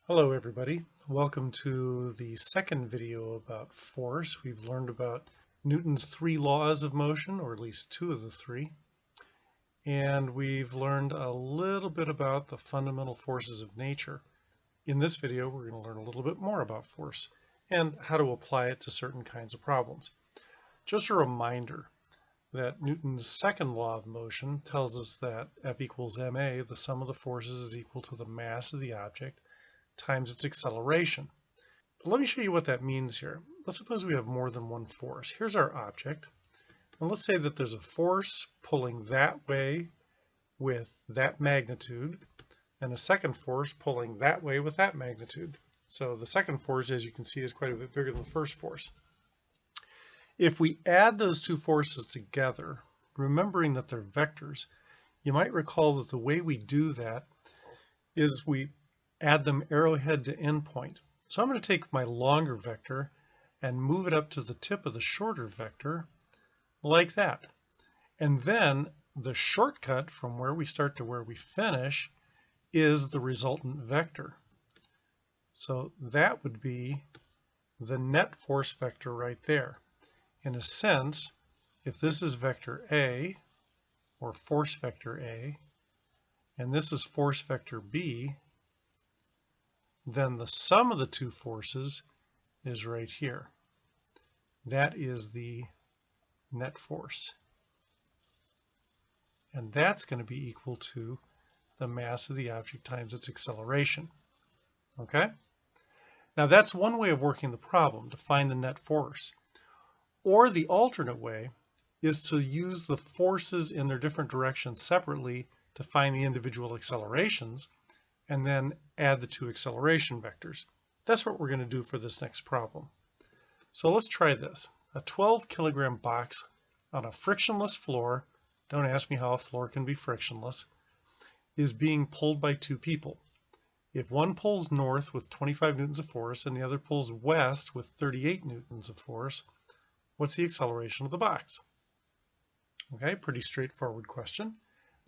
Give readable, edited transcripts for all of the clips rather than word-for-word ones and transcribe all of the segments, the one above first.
Hello everybody, welcome to the second video about force. We've learned about Newton's three laws of motion, or at least two of the three, and we've learned a little bit about the fundamental forces of nature. In this video we're going to learn a little bit more about force and how to apply it to certain kinds of problems. Just a reminder that Newton's second law of motion tells us that F equals ma, the sum of the forces, is equal to the mass of the object times its acceleration. But let me show you what that means here. Let's suppose we have more than one force. Here's our object, and let's say that there's a force pulling that way with that magnitude and a second force pulling that way with that magnitude. So the second force, as you can see, is quite a bit bigger than the first force. If we add those two forces together, remembering that they're vectors, you might recall that the way we do that is we add them arrowhead to endpoint. So I'm going to take my longer vector and move it up to the tip of the shorter vector like that. And then the shortcut from where we start to where we finish is the resultant vector. So that would be the net force vector right there. In a sense, if this is vector A, or force vector A, and this is force vector B, then the sum of the two forces is right here. That is the net force. And that's going to be equal to the mass of the object times its acceleration. Okay? Now that's one way of working the problem, to find the net force. Or the alternate way is to use the forces in their different directions separately to find the individual accelerations, and then add the two acceleration vectors. That's what we're going to do for this next problem. So let's try this. A 12 kilogram box on a frictionless floor, don't ask me how a floor can be frictionless, is being pulled by two people. If one pulls north with 25 newtons of force and the other pulls west with 38 newtons of force, what's the acceleration of the box? Okay, pretty straightforward question.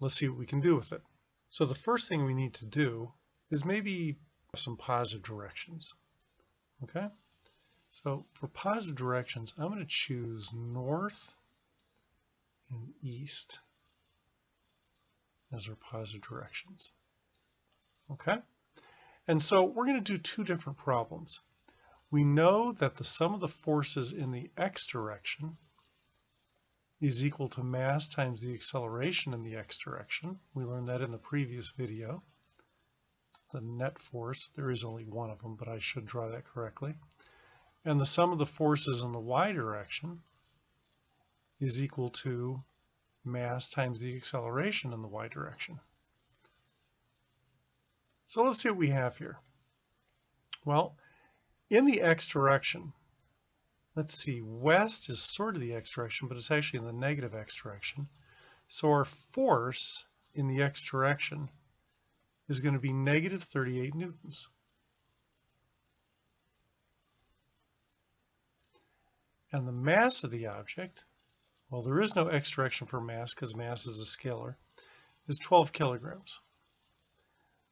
Let's see what we can do with it. So the first thing we need to do is maybe some positive directions. Okay, so for positive directions, I'm going to choose north and east as our positive directions. Okay, and so we're going to do two different problems. We know that the sum of the forces in the x direction is equal to mass times the acceleration in the x direction. We learned that in the previous video. It's the net force. There is only one of them, but I should draw that correctly. And the sum of the forces in the y direction is equal to mass times the acceleration in the y direction. So let's see what we have here. Well, in the x direction, let's see, west is sort of the x direction, but it's actually in the negative x direction. So our force in the x direction is going to be negative 38 newtons. And the mass of the object, well, there is no x direction for mass because mass is a scalar, is 12 kilograms.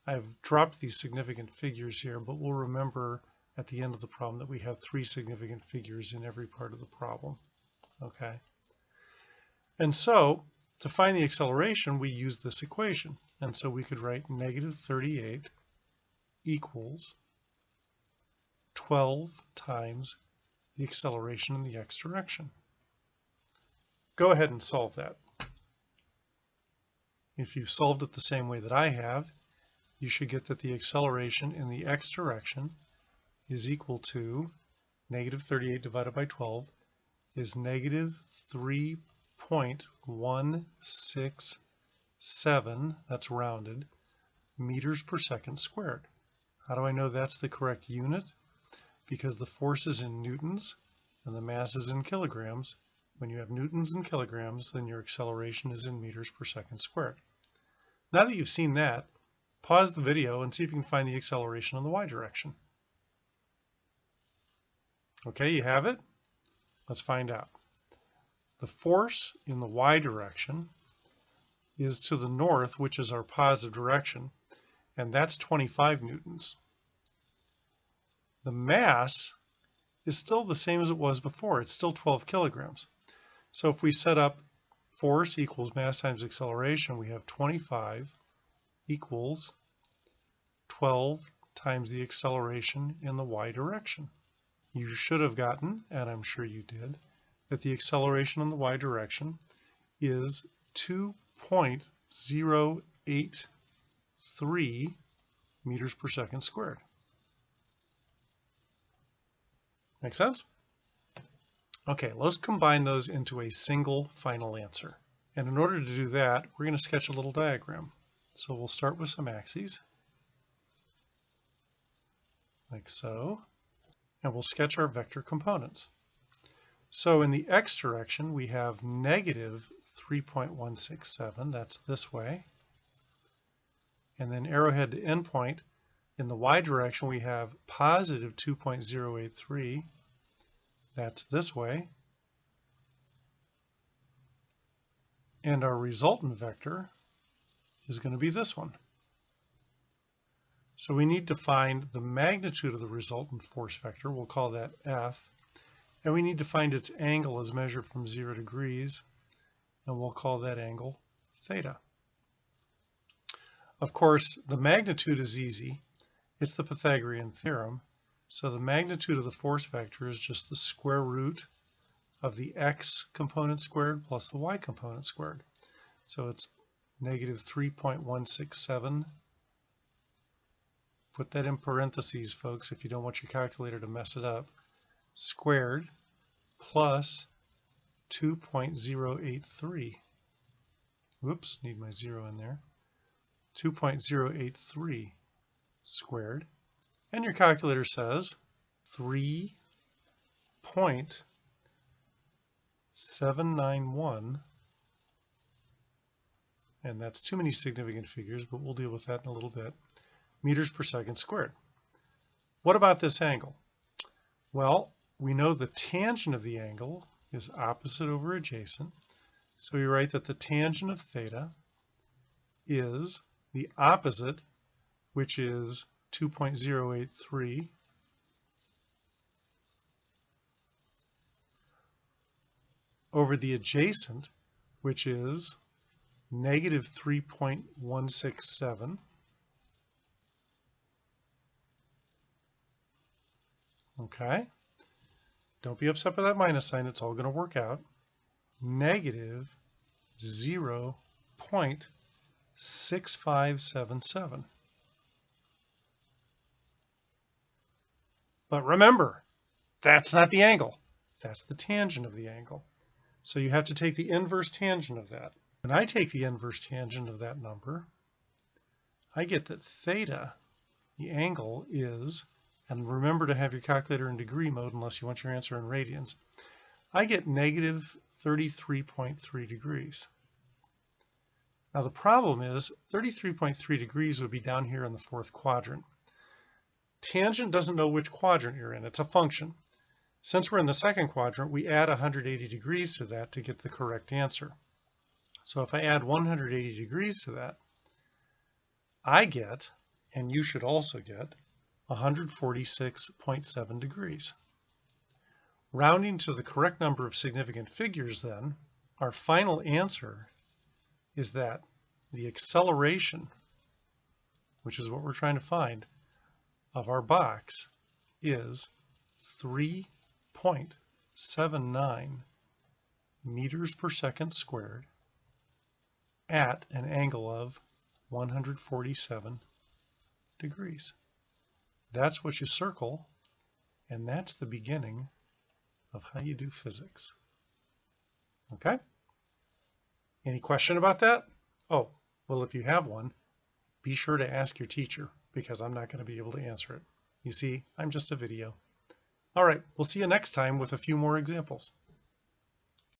I've dropped these significant figures here, but we'll remember at the end of the problem that we have three significant figures in every part of the problem. Okay, and so to find the acceleration we use this equation, and so we could write negative 38 equals 12 times the acceleration in the x direction. Go ahead and solve that. If you've solved it the same way that I have, you should get that the acceleration in the x direction is equal to negative 38 divided by 12 is negative 3.167, that's rounded, meters per second squared. How do I know that's the correct unit? Because the force is in newtons and the mass is in kilograms. When you have newtons and kilograms, then your acceleration is in meters per second squared. Now that you've seen that, pause the video and see if you can find the acceleration in the y direction. Okay, you have it? Let's find out. The force in the y direction is to the north, which is our positive direction, and that's 25 newtons. the mass is still the same as it was before. It's still 12 kilograms. So if we set up force equals mass times acceleration, we have 25 equals 12 times the acceleration in the y direction. You should have gotten, and I'm sure you did, that the acceleration in the y direction is 2.083 meters per second squared. Make sense? Okay, let's combine those into a single final answer. And in order to do that, we're going to sketch a little diagram. So we'll start with some axes, like so, and we'll sketch our vector components. So in the x direction, we have negative 3.167, that's this way. And then arrowhead to endpoint, in the y direction, we have positive 2.083, that's this way. And our resultant vector is going to be this one. So we need to find the magnitude of the resultant force vector, we'll call that F, and we need to find its angle as measured from 0 degrees, and we'll call that angle theta. Of course, the magnitude is easy. It's the Pythagorean theorem. So the magnitude of the force vector is just the square root of the x component squared plus the y component squared. So it's negative 3.167. Put that in parentheses, folks, if you don't want your calculator to mess it up. Squared plus 2.083. Whoops, need my 0 in there. 2.083 squared. And your calculator says 3.791, and that's too many significant figures, but we'll deal with that in a little bit, meters per second squared. What about this angle? Well, we know the tangent of the angle is opposite over adjacent, so we write that the tangent of theta is the opposite, which is 2.083 over the adjacent, which is negative 3.167. Okay, don't be upset by that minus sign, it's all going to work out. Negative 0.6577. But remember, that's not the angle. That's the tangent of the angle. So you have to take the inverse tangent of that. When I take the inverse tangent of that number, I get that theta, the angle, is, and remember to have your calculator in degree mode unless you want your answer in radians, I get negative 33.3 degrees. Now the problem is 33.3 degrees would be down here in the fourth quadrant. Tangent doesn't know which quadrant you're in. It's a function. Since we're in the second quadrant, we add 180 degrees to that to get the correct answer. So if I add 180 degrees to that, I get, and you should also get, 146.7 degrees. Rounding to the correct number of significant figures, then, our final answer is that the acceleration, which is what we're trying to find, of our box is 3.79 meters per second squared at an angle of 147 degrees. That's what you circle, and that's the beginning of how you do physics. Okay? Any question about that? Oh, well, if you have one, be sure to ask your teacher, because I'm not going to be able to answer it. You see, I'm just a video. All right, we'll see you next time with a few more examples.